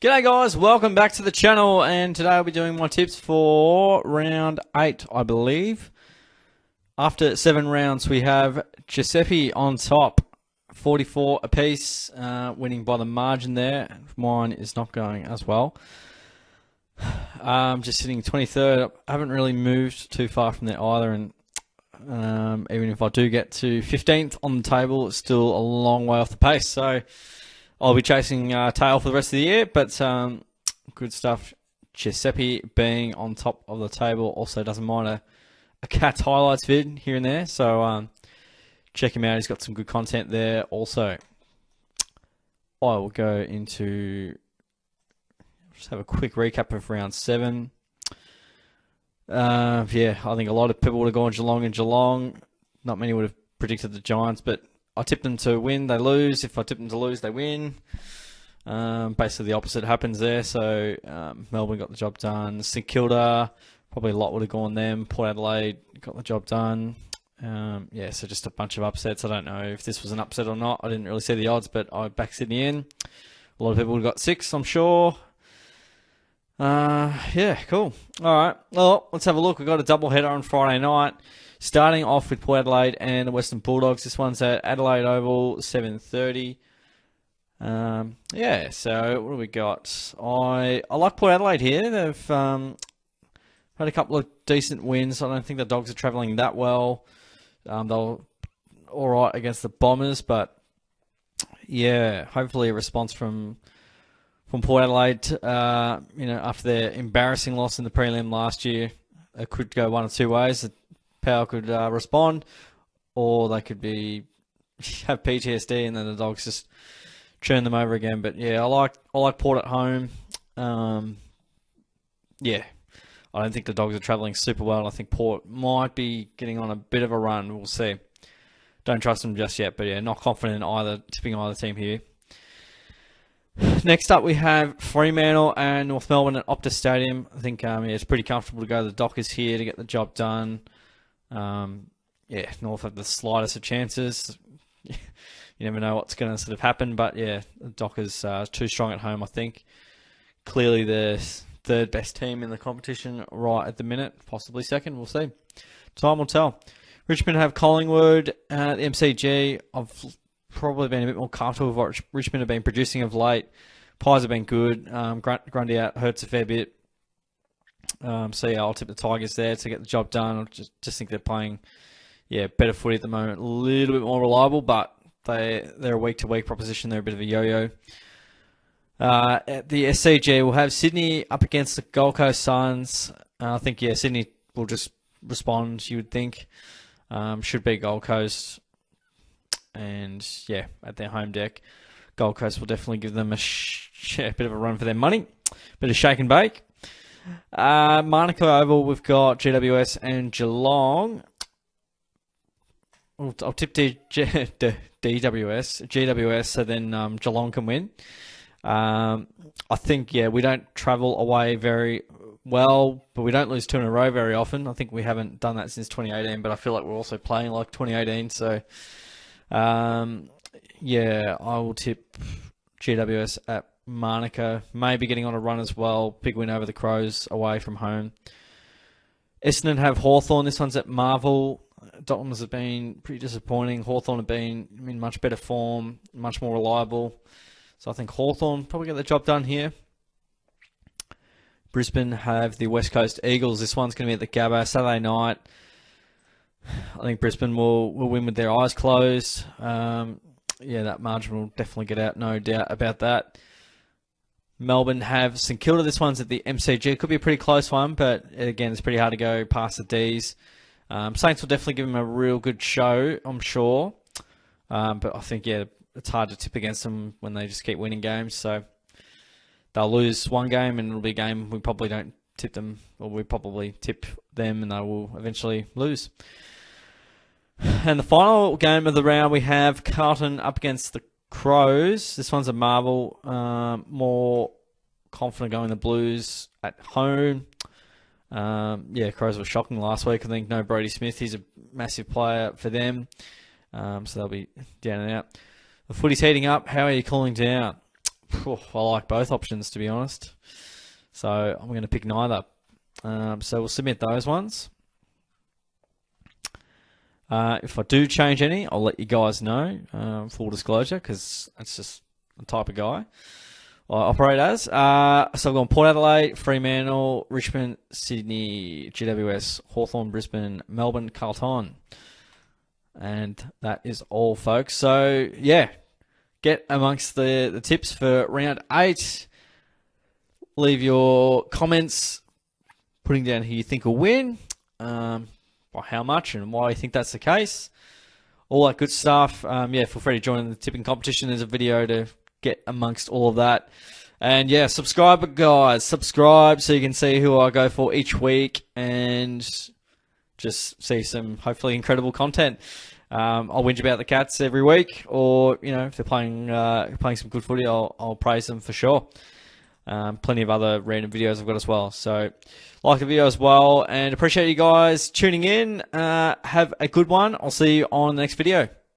G'day guys, welcome back to the channel, and today I'll be doing my tips for round 8, I believe. After 7 rounds we have Giuseppe on top, 44 apiece, winning by the margin there. Mine is not going as well. Just sitting 23rd, I haven't really moved too far from there either, and even if I do get to 15th on the table, it's still a long way off the pace, so I'll be chasing tail for the rest of the year, but good stuff. Giuseppe being on top of the table also doesn't mind a cat's highlights vid here and there, so check him out. He's got some good content there also. I will go into, just have a quick recap of round 7. Yeah, I think a lot of people would have gone Geelong and Geelong. Not many would have predicted the Giants, but I tipped them to win, they lose. If I tip them to lose, they win. Basically the opposite happens there. So Melbourne got the job done. St Kilda, probably a lot would have gone them. Port Adelaide got the job done. Yeah, so just a bunch of upsets. I don't know if this was an upset or not. I didn't really see the odds, but I backed Sydney in. A lot of people would have got 6, I'm sure. Yeah, cool. All right. Well, let's have a look. We've got a double header on Friday night. Starting off with Port Adelaide and the Western Bulldogs. This one's at Adelaide Oval, 7:30. Yeah, so what do we got? I like Port Adelaide here. They've had a couple of decent wins. I don't think the Dogs are travelling that well. They're all right against the Bombers, but yeah, hopefully a response from Port Adelaide. After their embarrassing loss in the prelim last year, it could go one of two ways. Power could respond, or they could have PTSD and then the Dogs just churn them over again. But yeah, I like Port at home. Yeah, I don't think the Dogs are travelling super well. I think Port might be getting on a bit of a run. We'll see. Don't trust them just yet, but yeah, not confident in tipping either team here. Next up, we have Fremantle and North Melbourne at Optus Stadium. I think it's pretty comfortable to go to the Dockers here to get the job done. Yeah, North have the slightest of chances. You never know what's going to sort of happen, but yeah, the Dockers are too strong at home, I think. Clearly the third best team in the competition right at the minute, possibly second, we'll see. Time will tell. Richmond have Collingwood at the MCG. I've probably been a bit more comfortable with what Richmond have been producing of late. Pies have been good. Grundy out hurts a fair bit. So yeah, I'll tip the Tigers there to get the job done. I just think they're playing, better footy at the moment. A little bit more reliable, but they're a week-to-week proposition. They're a bit of a yo-yo. At the SCG, we'll have Sydney up against the Gold Coast Suns. I think, Sydney will just respond, you would think. Should be Gold Coast. And, at their home deck, Gold Coast will definitely give them a bit of a run for their money. Bit of shake and bake. Monaco Oval, we've got GWS and Geelong. I'll tip GWS, so then Geelong can win. I think, we don't travel away very well, but we don't lose 2 in a row very often. I think we haven't done that since 2018, but I feel like we're also playing like 2018, so I will tip GWS at Monaco, maybe getting on a run as well. Big win over the Crows away from home. Essendon have Hawthorn. This one's at Marvel. Docklands have been pretty disappointing. Hawthorn have been in much better form, much more reliable. So I think Hawthorn probably get the job done here. Brisbane have the West Coast Eagles. This one's going to be at the Gabba Saturday night. I think Brisbane will win with their eyes closed. That margin will definitely get out, no doubt about that. Melbourne have St Kilda. This one's at the MCG. Could be a pretty close one, but again, it's pretty hard to go past the Ds. Saints will definitely give them a real good show, I'm sure. But I think, it's hard to tip against them when they just keep winning games. So they'll lose one game and it'll be a game we probably don't tip them, or we probably tip them and they will eventually lose. And the final game of the round, we have Carlton up against the Crows. This one's a marvel. More confident going the Blues at home. Crows were shocking last week. I think no Brody Smith. He's a massive player for them. So they'll be down and out. The footy's heating up. How are you cooling down? I like both options, to be honest. So I'm going to pick neither. So we'll submit those ones. If I do change any, I'll let you guys know. Full disclosure, because that's just the type of guy I operate as. So I've gone Port Adelaide, Fremantle, Richmond, Sydney, GWS, Hawthorn, Brisbane, Melbourne, Carlton. And that is all, folks. So, yeah, get amongst the tips for round 8. Leave your comments putting down who you think will win, by how much and why you think that's the case. All that good stuff. Yeah, feel free to join the tipping competition. There's a video to get amongst all of that. And yeah, subscribe, guys. Subscribe so you can see who I go for each week and just see some hopefully incredible content. I'll whinge about the Cats every week, or if they're playing some good footy, I'll praise them for sure. Plenty of other random videos I've got as well. So like the video as well, and appreciate you guys tuning in. Have a good one. I'll see you on the next video.